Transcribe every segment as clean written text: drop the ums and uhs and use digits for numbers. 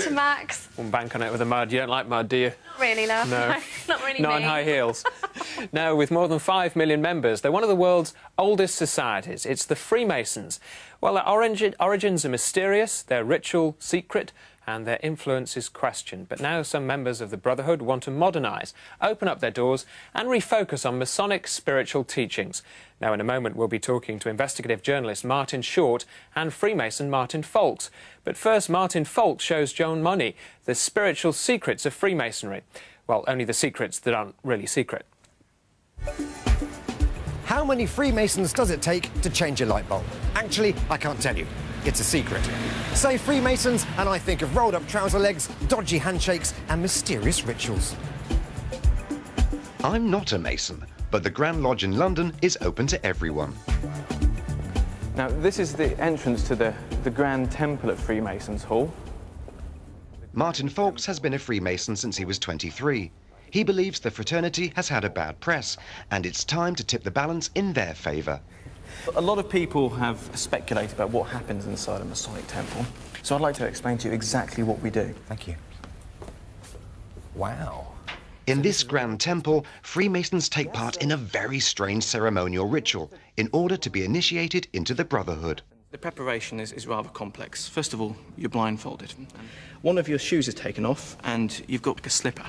To Max. Wouldn't bank on it with the mud. You don't like mud, do you? Not really, no. No. Not really Not me. in high heels. No, with more than 5 million members, they're one of the world's oldest societies. It's the Freemasons. Well, their origins are mysterious, their ritual secret, and their influence is questioned. But now some members of the Brotherhood want to modernise, open up their doors and refocus on Masonic spiritual teachings. Now, in a moment, we'll be talking to investigative journalist Martin Short and Freemason Martin Foulkes. But first, Martin Foulkes shows Joan Money the spiritual secrets of Freemasonry. Well, only the secrets that aren't really secret. How many Freemasons does it take to change a light bulb? Actually, I can't tell you. It's a secret. Say Freemasons, and I think of rolled-up trouser legs, dodgy handshakes, and mysterious rituals. I'm not a Mason, but the Grand Lodge in London is open to everyone. Now, this is the entrance to the Grand Temple at Freemasons Hall. Martin Foulkes has been a Freemason since he was 23. He believes the fraternity has had a bad press, and it's time to tip the balance in their favour. A lot of people have speculated about what happens inside a Masonic temple, so I'd like to explain to you exactly what we do. Thank you. Wow. In this Grand Temple, Freemasons take part in a very strange ceremonial ritual in order to be initiated into the Brotherhood. The preparation is rather complex. First of all, you're blindfolded. One of your shoes is taken off, and you've got a slipper.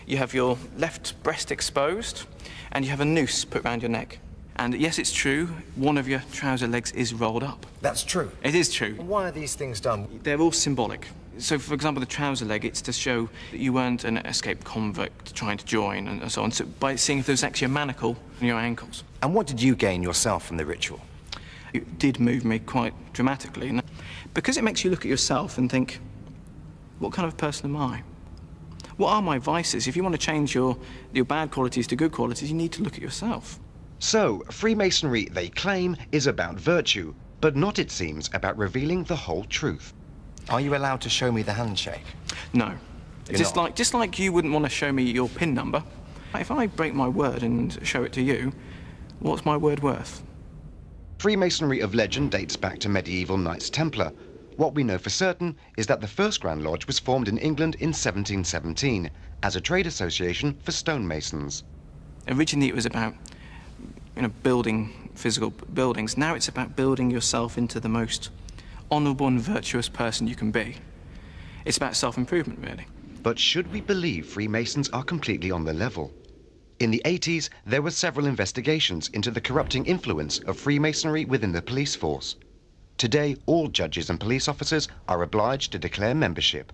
You have your left breast exposed, and you have a noose put around your neck. And yes, it's true, one of your trouser legs is rolled up. That's true. It is true. Why are these things done? They're all symbolic. So, for example, the trouser leg, it's to show that you weren't an escaped convict trying to join and so on. So by seeing if there's actually a manacle in your ankles. And what did you gain yourself from the ritual? It did move me quite dramatically. And because it makes you look at yourself and think, what kind of person am I? What are my vices? If you want to change your bad qualities to good qualities, you need to look at yourself. So, Freemasonry, they claim, is about virtue, but not, it seems, about revealing the whole truth. Are you allowed to show me the handshake? No. You're Just not? like you wouldn't want to show me your PIN number. If I break my word and show it to you, what's my word worth? Freemasonry of legend dates back to medieval Knights Templar. What we know for certain is that the first Grand Lodge was formed in England in 1717 as a trade association for stonemasons. Originally it was about building physical buildings. Now it's about building yourself into the most honourable and virtuous person you can be. It's about self-improvement, really. But should we believe Freemasons are completely on the level? In the 80s, there were several investigations into the corrupting influence of Freemasonry within the police force. Today, all judges and police officers are obliged to declare membership.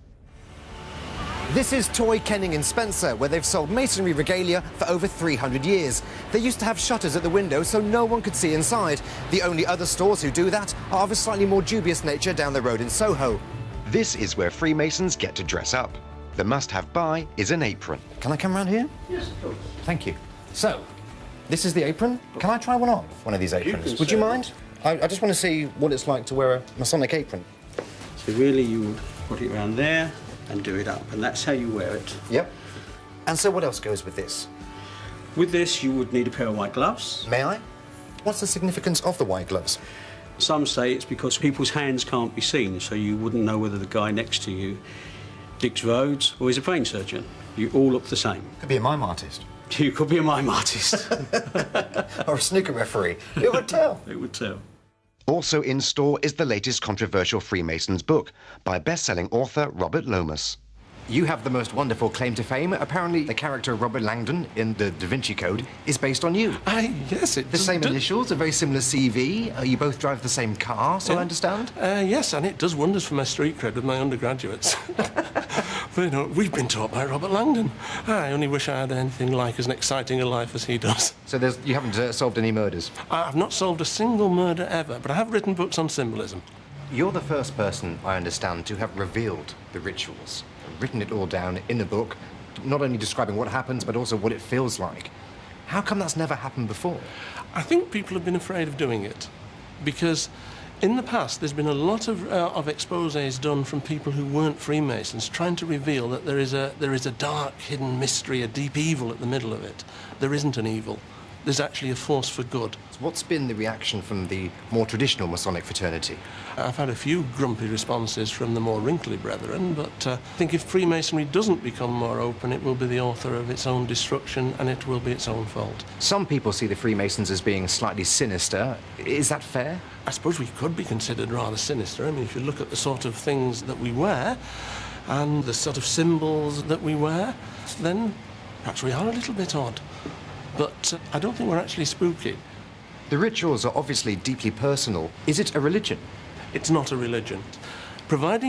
This is Toy Kenning in Spencer, where they've sold masonry regalia for over 300 years. They used to have shutters at the window so no one could see inside. The only other stores who do that are of a slightly more dubious nature down the road in Soho. This is where Freemasons get to dress up. The must-have buy is an apron. Can I come round here? Yes, of course. Thank you. So, this is the apron. Can I try one on, one of these aprons? Would you mind? I just want to see what it's like to wear a Masonic apron. So really you would put it around there and do it up, and that's how you wear it. Yep. And so what else goes with this? With this you would need a pair of white gloves. May I? What's the significance of the white gloves? Some say it's because people's hands can't be seen, so you wouldn't know whether the guy next to you digs roads or is a brain surgeon. You all look the same. Could be a mime artist. You could be a mime artist. Or a snooker referee. It would tell. It would tell. Also in store is the latest controversial Freemasons book by best-selling author Robert Lomas. You have the most wonderful claim to fame. Apparently, the character of Robert Langdon in the Da Vinci Code is based on you. Yes, it The same initials, a very similar CV. You both drive the same car, so I understand? Yes, and it does wonders for my street cred with my undergraduates. But, we've been taught by Robert Langdon. I only wish I had anything like as exciting a life as he does. So you haven't solved any murders? I've not solved a single murder ever, but I have written books on symbolism. You're the first person, I understand, to have revealed the rituals, written it all down in a book, not only describing what happens, but also what it feels like. How come that's never happened before? I think people have been afraid of doing it, because in the past there's been a lot of exposés done from people who weren't Freemasons, trying to reveal that there is a dark, hidden mystery, a deep evil at the middle of it. There isn't an evil. there's actually a force for good. What's been the reaction from the more traditional Masonic fraternity? I've had a few grumpy responses from the more wrinkly brethren, but I think if Freemasonry doesn't become more open, it will be the author of its own destruction and it will be its own fault. Some people see the Freemasons as being slightly sinister. Is that fair? I suppose we could be considered rather sinister. I mean, if you look at the sort of things that we wear and the sort of symbols that we wear, then perhaps we are a little bit odd. But I don't think we're actually spooky. The rituals are obviously deeply personal. Is it a religion? It's not a religion. Providing